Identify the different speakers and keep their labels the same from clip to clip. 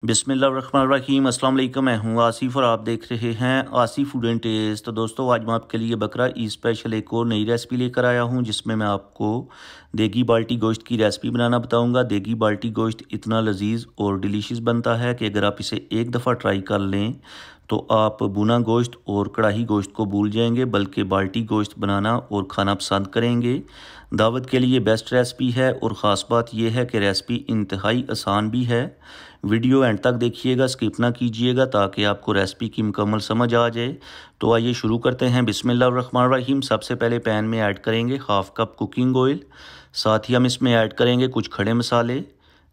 Speaker 1: बिस्मिल्लाहिर्रहमानिर्रहीम अस्सलाम वालेकुम। मैं हूँ आसिफ और आप देख रहे हैं आसिफ फूड एंड टेस्ट। तो दोस्तों आज मैं आपके लिए बकरा ईद स्पेशल एक और नई रेसिपी लेकर आया हूँ जिसमें मैं आपको देगी बाल्टी गोश्त की रेसिपी बनाना बताऊँगा। देगी बाल्टी गोश्त इतना लजीज और डिलीशियस बनता है कि अगर आप इसे एक दफ़ा ट्राई कर लें तो आप भुना गोश्त और कढ़ाई गोश्त को भूल जाएंगे, बल्कि बाल्टी गोश्त बनाना और खाना पसंद करेंगे। दावत के लिए बेस्ट रेसिपी है और ख़ास बात यह है कि रेसिपी इंतहाई आसान भी है। वीडियो एंड तक देखिएगा, स्किप ना कीजिएगा ताकि आपको रेसिपी की मुकम्मल समझ आ जाए। तो आइए शुरू करते हैं। बिस्मिल्लाहिर्रहमानिर्रहीम। सबसे पहले पैन में ऐड करेंगे हाफ़ कप कुकिंग ऑयल। साथ ही हम इसमें ऐड करेंगे कुछ खड़े मसाले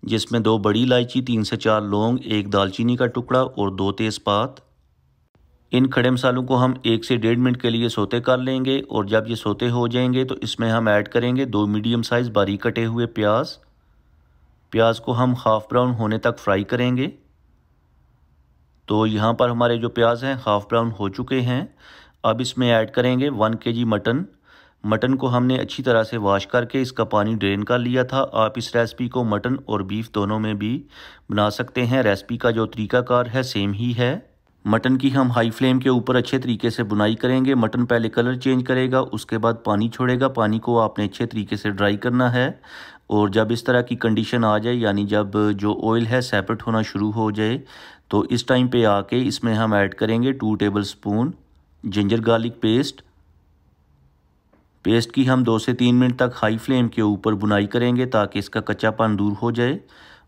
Speaker 1: जिसमें 2 बड़ी इलायची, 3 से 4 लौंग, 1 दालचीनी का टुकड़ा और 2 तेज़पात। इन खड़े मसालों को हम 1 से 1.5 मिनट के लिए सोते कर लेंगे और जब ये सोते हो जाएंगे तो इसमें हम ऐड करेंगे 2 मीडियम साइज़ बारीक कटे हुए प्याज। प्याज को हम हाफ़ ब्राउन होने तक फ्राई करेंगे। तो यहाँ पर हमारे जो प्याज हैं हाफ़ ब्राउन हो चुके हैं। अब इसमें ऐड करेंगे 1 kg मटन। मटन को हमने अच्छी तरह से वॉश करके इसका पानी ड्रेन कर लिया था। आप इस रेसिपी को मटन और बीफ दोनों में भी बना सकते हैं। रेसिपी का जो तरीकाकार है सेम ही है। मटन की हम हाई फ्लेम के ऊपर अच्छे तरीके से बुनाई करेंगे। मटन पहले कलर चेंज करेगा, उसके बाद पानी छोड़ेगा। पानी को आपने अच्छे तरीके से ड्राई करना है और जब इस तरह की कंडीशन आ जाए, यानी जब जो ऑयल है सेपरेट होना शुरू हो जाए, तो इस टाइम पे आके इसमें हम ऐड करेंगे 2 tablespoon ginger garlic paste. Paste की हम 2 से 3 मिनट तक हाई फ्लेम के ऊपर बुनाई करेंगे ताकि इसका कच्चापन दूर हो जाए।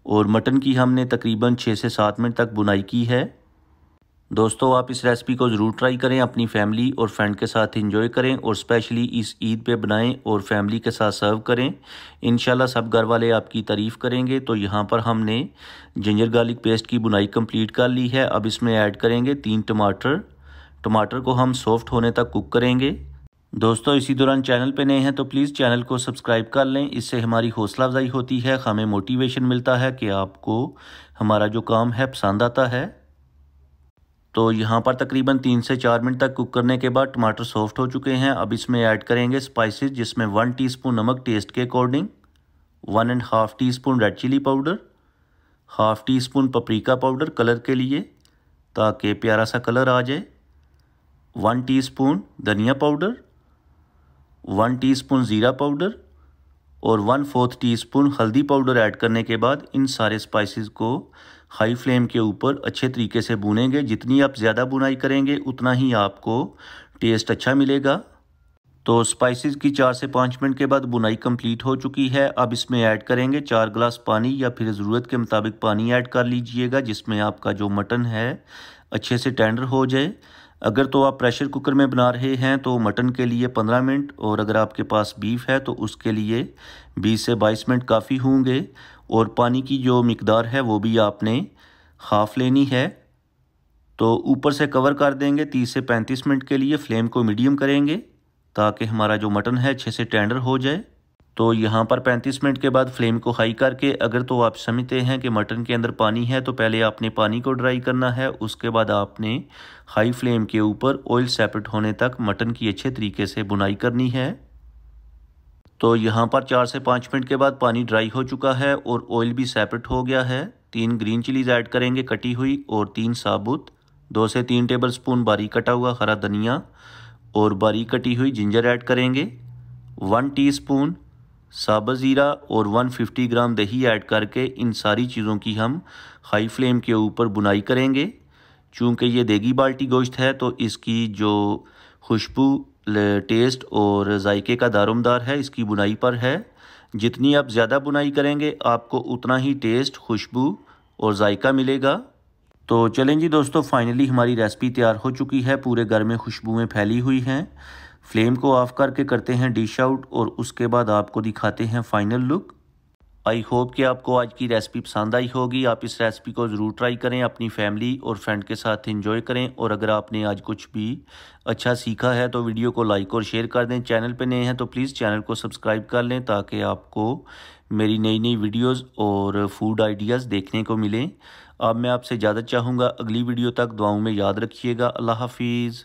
Speaker 1: और मटन की हमने तकरीबन 6 से 7 मिनट तक बुनाई की है। दोस्तों आप इस रेसिपी को ज़रूर ट्राई करें, अपनी फैमिली और फ्रेंड के साथ एंजॉय करें और स्पेशली इस ईद पे बनाएं और फैमिली के साथ सर्व करें। इंशाल्लाह सब घर वाले आपकी तारीफ़ करेंगे। तो यहाँ पर हमने जिंजर गार्लिक पेस्ट की बुनाई कंप्लीट कर ली है। अब इसमें ऐड करेंगे 3 टमाटर। टमाटर को हम सॉफ्ट होने तक कुक करेंगे। दोस्तों इसी दौरान चैनल पे नए हैं तो प्लीज़ चैनल को सब्सक्राइब कर लें। इससे हमारी हौसला अफजाई होती है, हमें मोटिवेशन मिलता है कि आपको हमारा जो काम है पसंद आता है। तो यहाँ पर तकरीबन 3 से 4 मिनट तक कुक करने के बाद टमाटर सॉफ्ट हो चुके हैं। अब इसमें ऐड करेंगे स्पाइसेस जिसमें 1 टीस्पून नमक टेस्ट के according, 1.5 teaspoon red chilli powder, half teaspoon paprika powder colour के लिए ताकि प्यारा सा कलर आ जाए, 1 टीस्पून धनिया पाउडर, 1 टीस्पून ज़ीरा पाउडर और 1/4 टीस्पून हल्दी पाउडर ऐड करने के बाद इन सारे स्पाइसेस को हाई फ्लेम के ऊपर अच्छे तरीके से भूनेंगे। जितनी आप ज़्यादा बुनाई करेंगे उतना ही आपको टेस्ट अच्छा मिलेगा। तो स्पाइसेस की 4 से 5 मिनट के बाद बुनाई कंप्लीट हो चुकी है। अब इसमें ऐड करेंगे 4 गिलास पानी या फिर ज़रूरत के मुताबिक पानी ऐड कर लीजिएगा जिसमें आपका जो मटन है अच्छे से टेंडर हो जाए। अगर तो आप प्रेशर कुकर में बना रहे हैं तो मटन के लिए 15 मिनट और अगर आपके पास बीफ है तो उसके लिए 20 से 22 मिनट काफ़ी होंगे। और पानी की जो मिकदार है वो भी आपने हाफ़ लेनी है। तो ऊपर से कवर कर देंगे 30 से 35 मिनट के लिए। फ्लेम को मीडियम करेंगे ताकि हमारा जो मटन है अच्छे से टेंडर हो जाए। तो यहाँ पर 35 मिनट के बाद फ्लेम को हाई करके, अगर तो आप समझते हैं कि मटन के अंदर पानी है तो पहले आपने पानी को ड्राई करना है, उसके बाद आपने हाई फ्लेम के ऊपर ऑयल सेपरेट होने तक मटन की अच्छे तरीके से बुनाई करनी है। तो यहाँ पर 4 से 5 मिनट के बाद पानी ड्राई हो चुका है और ऑयल भी सेपरेट हो गया है। 3 ग्रीन चिलीज़ ऐड करेंगे कटी हुई और 3 साबुत, 2 से 3 टेबलस्पून बारीक कटा हुआ हरा धनिया और बारीक कटी हुई जिंजर ऐड करेंगे, 1 टीस्पून साबुत ज़ीरा और 150 ग्राम दही ऐड करके इन सारी चीज़ों की हम हाई फ्लेम के ऊपर बुनाई करेंगे। चूँकि ये देगी बाल्टी गोश्त है तो इसकी जो खुशबू, टेस्ट और जायके का दारोमदार है इसकी बुनाई पर है। जितनी आप ज़्यादा बुनाई करेंगे आपको उतना ही टेस्ट, खुशबू और जायका मिलेगा। तो चलें जी दोस्तों, फाइनली हमारी रेसिपी तैयार हो चुकी है, पूरे घर में खुशबुएं फैली हुई हैं। फ्लेम को ऑफ करके करते हैं डिश आउट और उसके बाद आपको दिखाते हैं फाइनल लुक। आई होप कि आपको आज की रेसिपी पसंद आई होगी। आप इस रेसिपी को ज़रूर ट्राई करें, अपनी फैमिली और फ्रेंड के साथ एंजॉय करें। और अगर आपने आज कुछ भी अच्छा सीखा है तो वीडियो को लाइक और शेयर कर दें। चैनल पे नए हैं तो प्लीज़ चैनल को सब्सक्राइब कर लें ताकि आपको मेरी नई नई वीडियोज़ और फूड आइडियाज़ देखने को मिलें। अब मैं आपसे इजाज़त चाहूँगा, अगली वीडियो तक दुआओं में याद रखिएगा। अल्लाह हाफिज़।